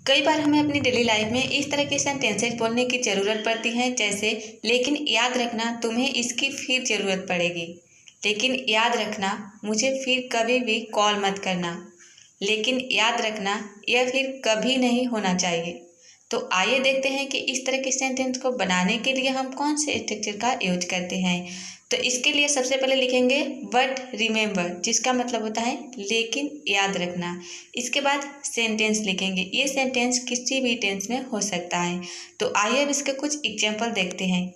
कई बार हमें अपनी डेली लाइफ में इस तरह के सेंटेंसेस बोलने की ज़रूरत पड़ती है, जैसे लेकिन याद रखना तुम्हें इसकी फिर ज़रूरत पड़ेगी। लेकिन याद रखना मुझे फिर कभी भी कॉल मत करना। लेकिन याद रखना यह फिर कभी नहीं होना चाहिए। तो आइए देखते हैं कि इस तरह के सेंटेंस को बनाने के लिए हम कौन से स्ट्रक्चर का यूज करते हैं। तो इसके लिए सबसे पहले लिखेंगे बट रिमेंबर, जिसका मतलब होता है लेकिन याद रखना। इसके बाद सेंटेंस लिखेंगे, ये सेंटेंस किसी भी टेंस में हो सकता है। तो आइए अब इसके कुछ एग्जाम्पल देखते हैं।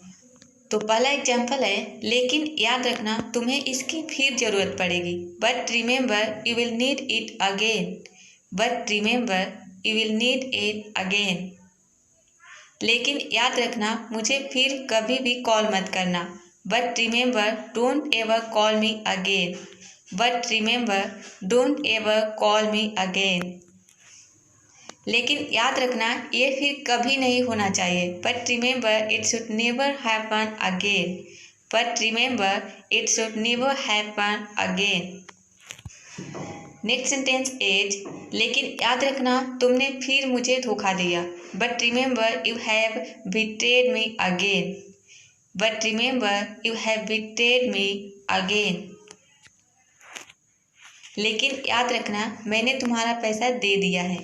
तो पहला एग्जाम्पल है, लेकिन याद रखना तुम्हें इसकी फिर ज़रूरत पड़ेगी। But remember you will need it again. But remember you will need it again. लेकिन याद रखना मुझे फिर कभी भी कॉल मत करना। But remember don't ever call me again. But remember don't ever call me again. लेकिन याद रखना ये फिर कभी नहीं होना चाहिए। But remember it should never happen again. But remember it should never happen again. Next sentence is, लेकिन याद रखना तुमने फिर मुझे धोखा दिया। But remember you have betrayed me again. But remember you have betrayed me again. लेकिन याद रखना मैंने तुम्हारा पैसा दे दिया है।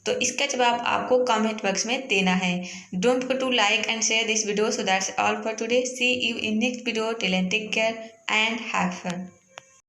तो इसका जवाब आपको कमेंट बॉक्स में देना है। Don't forget to like and share this video. So that's all for today. See you in next video. Till then take care and have fun.